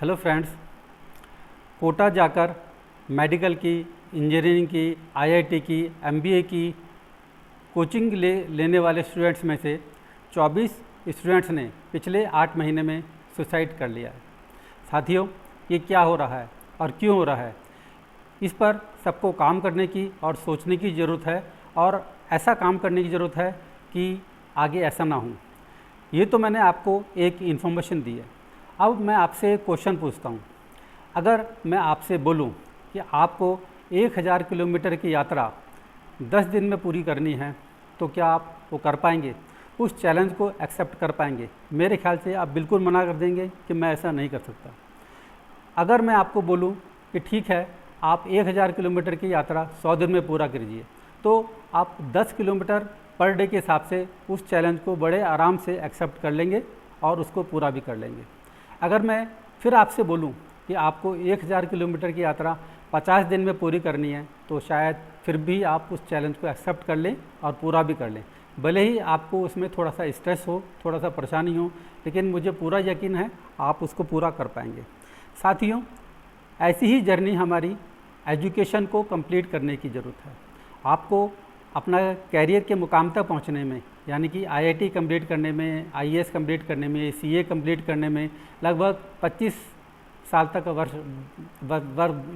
Hello friends, Kota जाकर medical की, engineering की, आईआईटी की, एमबीए की कोचिंग लेने वाले स्टूडेंट्स में से 24 स्टूडेंट्स ने पिछले 8 महीने में सुसाइड कर लिया है। साथियों, ये क्या हो रहा है और क्यों हो रहा है, इस पर सबको काम करने की और सोचने की ज़रूरत है और ऐसा काम करने की ज़रूरत है कि आगे ऐसा ना हो। ये तो मैंने आपको एक इन्फॉर्मेशन दी है। अब मैं आपसे एक क्वेश्चन पूछता हूँ। अगर मैं आपसे बोलूँ कि आपको 1000 किलोमीटर की यात्रा 10 दिन में पूरी करनी है, तो क्या आप वो कर पाएंगे? उस चैलेंज को एक्सेप्ट कर पाएंगे? मेरे ख्याल से आप बिल्कुल मना कर देंगे कि मैं ऐसा नहीं कर सकता। अगर मैं आपको बोलूँ कि ठीक है, आप 1000 किलोमीटर की यात्रा 100 दिन में पूरा कीजिए, तो आप 10 किलोमीटर पर डे के हिसाब से उस चैलेंज को बड़े आराम से एक्सेप्ट कर लेंगे और उसको पूरा भी कर लेंगे। अगर मैं फिर आपसे बोलूं कि आपको 1000 किलोमीटर की यात्रा 50 दिन में पूरी करनी है, तो शायद फिर भी आप उस चैलेंज को एक्सेप्ट कर लें और पूरा भी कर लें। भले ही आपको उसमें थोड़ा सा स्ट्रेस हो, थोड़ा सा परेशानी हो, लेकिन मुझे पूरा यकीन है आप उसको पूरा कर पाएंगे। साथियों, ऐसी ही जर्नी हमारी एजुकेशन को कंप्लीट करने की ज़रूरत है। आपको अपना कैरियर के मुकाम तक पहुंचने में, यानी कि आईआईटी कंप्लीट करने में, आईएएस कंप्लीट करने में, सीए कंप्लीट करने में लगभग 25 साल तक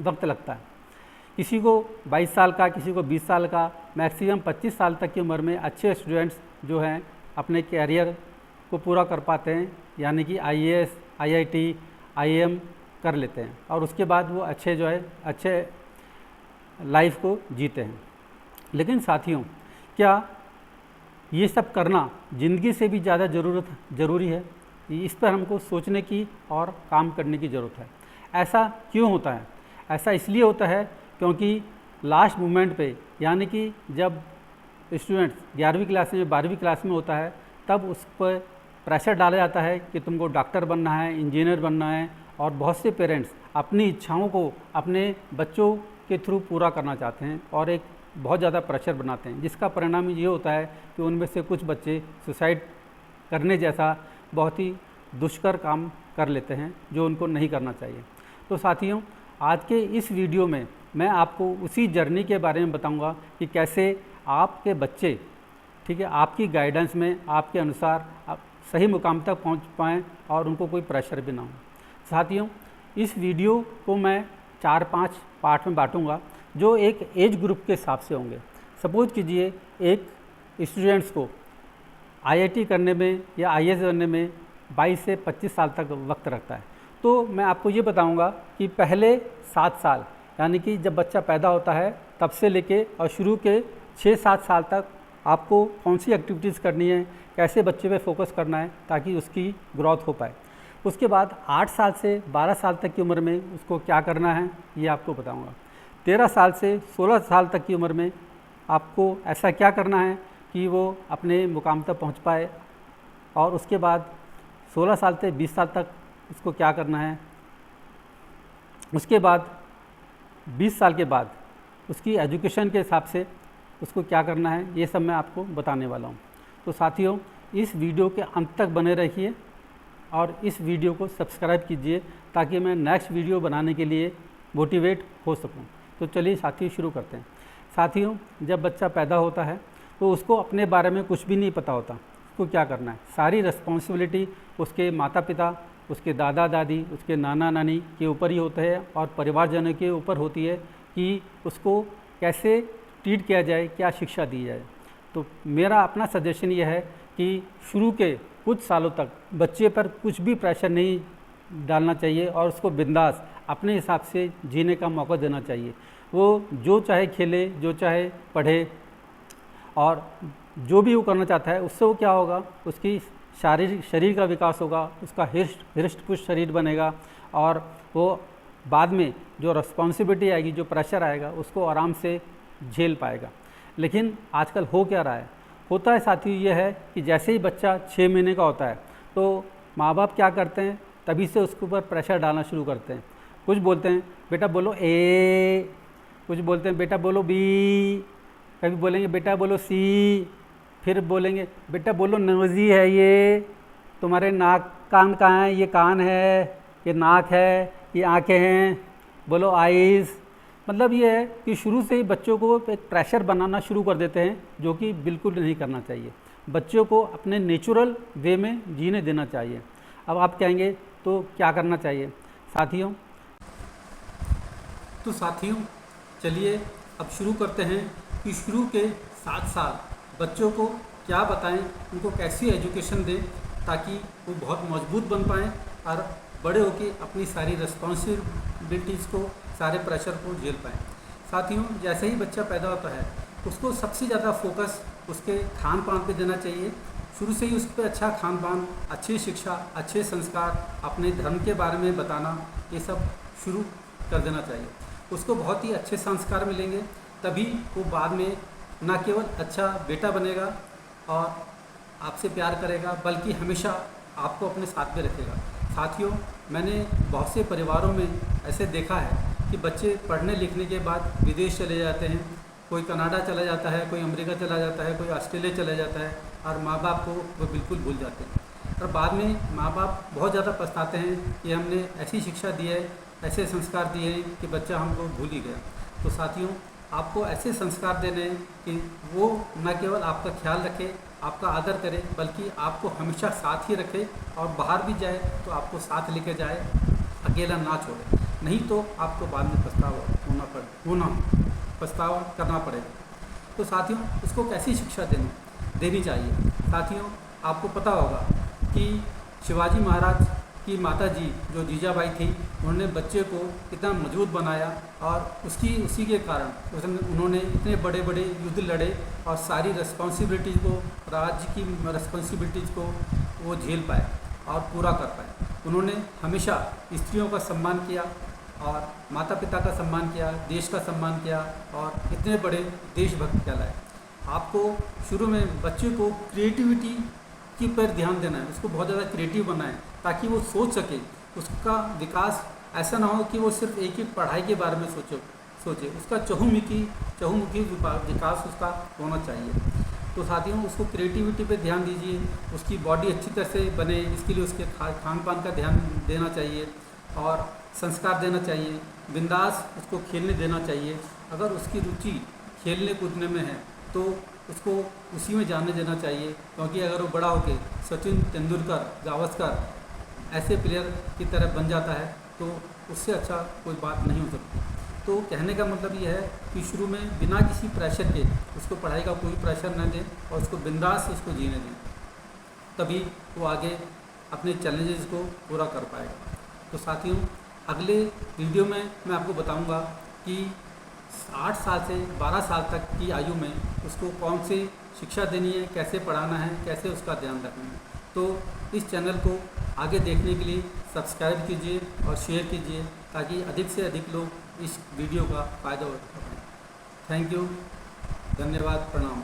वक्त लगता है। किसी को 22 साल का, किसी को 20 साल का, मैक्सिमम 25 साल तक की उम्र में अच्छे स्टूडेंट्स जो हैं अपने कैरियर को पूरा कर पाते हैं, यानी कि आईएएस, आईआईटी, आईएएम कर लेते हैं और उसके बाद वो अच्छे लाइफ को जीते हैं। लेकिन साथियों, क्या ये सब करना ज़िंदगी से भी ज़्यादा ज़रूरी है? इस पर हमको सोचने की और काम करने की ज़रूरत है। ऐसा क्यों होता है? ऐसा इसलिए होता है क्योंकि लास्ट मोमेंट पे, यानी कि जब स्टूडेंट्स 11वीं क्लास में, 12वीं क्लास में होता है, तब उस पर प्रेशर डाला जाता है कि तुमको डॉक्टर बनना है, इंजीनियर बनना है, और बहुत से पेरेंट्स अपनी इच्छाओं को अपने बच्चों के थ्रू पूरा करना चाहते हैं और एक बहुत ज़्यादा प्रेशर बनाते हैं, जिसका परिणाम ये होता है कि उनमें से कुछ बच्चे सुसाइड करने जैसा बहुत ही दुष्कर काम कर लेते हैं जो उनको नहीं करना चाहिए। तो साथियों, आज के इस वीडियो में मैं आपको उसी जर्नी के बारे में बताऊंगा कि कैसे आपके बच्चे, ठीक है, आपकी गाइडेंस में, आपके अनुसार आप सही मुकाम तक पहुंच पाएँ और उनको कोई प्रेशर भी ना हो। साथियों, इस वीडियो को मैं 4-5 पार्ट में बांटूंगा जो एक एज ग्रुप के हिसाब से होंगे। सपोज कीजिए एक स्टूडेंट्स को आईआईटी करने में या आईएएस बनने में 22 से 25 साल तक वक्त लगता है, तो मैं आपको ये बताऊंगा कि पहले 7 साल, यानी कि जब बच्चा पैदा होता है तब से लेके और शुरू के 6-7 साल तक आपको कौन सी एक्टिविटीज़ करनी है, कैसे बच्चे पे फोकस करना है ताकि उसकी ग्रोथ हो पाए। उसके बाद 8 साल से 12 साल तक की उम्र में उसको क्या करना है ये आपको बताऊंगा। 13 साल से 16 साल तक की उम्र में आपको ऐसा क्या करना है कि वो अपने मुकाम तक पहुंच पाए, और उसके बाद 16 साल से 20 साल तक उसको क्या करना है। उसके बाद 20 साल के बाद उसकी एजुकेशन के हिसाब से उसको क्या करना है, ये सब मैं आपको बताने वाला हूँ। तो साथियों, इस वीडियो के अंत तक बने रहिए और इस वीडियो को सब्सक्राइब कीजिए ताकि मैं नेक्स्ट वीडियो बनाने के लिए मोटिवेट हो सकूं। तो चलिए साथियों, शुरू करते हैं। साथियों, जब बच्चा पैदा होता है तो उसको अपने बारे में कुछ भी नहीं पता होता, उसको क्या करना है। सारी रिस्पॉन्सिबिलिटी उसके माता पिता, उसके दादा दादी, उसके नाना नानी के ऊपर ही होता है और परिवारजनों के ऊपर होती है कि उसको कैसे ट्रीट किया जाए, क्या शिक्षा दी जाए। तो मेरा अपना सजेशन यह है कि शुरू के कुछ सालों तक बच्चे पर कुछ भी प्रेशर नहीं डालना चाहिए और उसको बिंदास अपने हिसाब से जीने का मौका देना चाहिए। वो जो चाहे खेले, जो चाहे पढ़े, और जो भी वो करना चाहता है उससे वो क्या होगा, उसकी शरीर का विकास होगा, उसका हृष्ट पुष्ट शरीर बनेगा और वो बाद में जो रिस्पॉन्सिबिलिटी आएगी, जो प्रेशर आएगा, उसको आराम से झेल पाएगा। लेकिन आजकल हो क्या रहा है, होता है साथियों ये है कि जैसे ही बच्चा 6 महीने का होता है तो माँ बाप क्या करते हैं, तभी से उसके ऊपर प्रेशर डालना शुरू करते हैं। कुछ बोलते हैं बेटा बोलो ए, कुछ बोलते हैं बेटा बोलो बी, कभी बोलेंगे बेटा बोलो सी, फिर बोलेंगे बेटा बोलो नोज़ी है ये, तुम्हारे नाक कान कहाँ है, ये कान है, ये नाक है, ये आँखें हैं, बोलो आईज़। मतलब ये है कि शुरू से ही बच्चों को एक प्रेशर बनाना शुरू कर देते हैं, जो कि बिल्कुल नहीं करना चाहिए। बच्चों को अपने नेचुरल वे में जीने देना चाहिए। अब आप कहेंगे तो क्या करना चाहिए साथियों? तो साथियों चलिए अब शुरू करते हैं कि शुरू के 7 साल बच्चों को क्या बताएं, उनको कैसी एजुकेशन दें ताकि वो बहुत मजबूत बन पाएँ और बड़े होकर अपनी सारी रिस्पॉन्सिबिलिटीज़ को, सारे प्रेशर को झेल पाएँ। साथियों जैसे ही बच्चा पैदा होता है उसको सबसे ज़्यादा फोकस उसके खान पान पे देना चाहिए। शुरू से ही उस पर अच्छा खान पान, अच्छी शिक्षा, अच्छे संस्कार, अपने धर्म के बारे में बताना, ये सब शुरू कर देना चाहिए। उसको बहुत ही अच्छे संस्कार मिलेंगे, तभी वो बाद में न केवल अच्छा बेटा बनेगा और आपसे प्यार करेगा, बल्कि हमेशा आपको अपने साथ में रखेगा। साथियों मैंने बहुत से परिवारों में ऐसे देखा है कि बच्चे पढ़ने लिखने के बाद विदेश चले जाते हैं, कोई कनाडा चला जाता है, कोई अमेरिका चला जाता है, कोई ऑस्ट्रेलिया चला जाता है और माँ बाप को वो बिल्कुल भूल जाते हैं। और बाद में माँ बाप बहुत ज़्यादा पछताते हैं कि हमने ऐसी शिक्षा दी है, ऐसे संस्कार दिए हैं कि बच्चा हमको भूल ही गया। तो साथियों आपको ऐसे संस्कार देने हैं कि वो न केवल आपका ख्याल रखे, आपका आदर करे, बल्कि आपको हमेशा साथ ही रखे और बाहर भी जाए तो आपको साथ लेके जाए, अकेला ना छोड़े। नहीं तो आपको बाद में पछतावा करना पड़ेगा। तो साथियों उसको कैसी शिक्षा देनी चाहिए? साथियों आपको पता होगा कि शिवाजी महाराज की माता जी जो जीजाबाई थी, उन्होंने बच्चे को कितना मजबूत बनाया और उसी के कारण उन्होंने इतने बड़े बड़े युद्ध लड़े और सारी रिस्पॉन्सिबिलिटीज़ को, राज्य की रिस्पॉन्सिबिलिटीज़ को वो झेल पाए और पूरा कर पाए। उन्होंने हमेशा स्त्रियों का सम्मान किया और माता पिता का सम्मान किया, देश का सम्मान किया और इतने बड़े देशभक्त कहलाए। आपको शुरू में बच्चे को क्रिएटिविटी की पर ध्यान देना है, उसको बहुत ज़्यादा क्रिएटिव बनाएं ताकि वो सोच सके। उसका विकास ऐसा ना हो कि वो सिर्फ एक ही पढ़ाई के बारे में सोचे। उसका चहुमुखी विकास उसका होना चाहिए। तो साथियों उसको क्रिएटिविटी पे ध्यान दीजिए, उसकी बॉडी अच्छी तरह से बने, इसके लिए उसके खान पान का ध्यान देना चाहिए और संस्कार देना चाहिए। बिंदास उसको खेलने देना चाहिए। अगर उसकी रुचि खेलने कूदने में है तो उसको उसी में जाने देना चाहिए, क्योंकि अगर वो बड़ा होकर सचिन तेंदुलकर, गावस्कर ऐसे प्लेयर की तरह बन जाता है तो उससे अच्छा कोई बात नहीं हो सकती। तो कहने का मतलब यह है कि शुरू में बिना किसी प्रेशर के उसको पढ़ाई का कोई प्रेशर न दें और उसको बिंदास उसको जीने दें, तभी वो आगे अपने चैलेंजेस को पूरा कर पाएगा। तो साथियों अगले वीडियो में मैं आपको बताऊंगा कि 8 साल से 12 साल तक की आयु में उसको कौन सी शिक्षा देनी है, कैसे पढ़ाना है, कैसे उसका ध्यान रखना है। तो इस चैनल को आगे देखने के लिए सब्सक्राइब कीजिए और शेयर कीजिए ताकि अधिक से अधिक लोग इस वीडियो का फ़ायदा उठा पाएँ। थैंक यू, धन्यवाद, प्रणाम।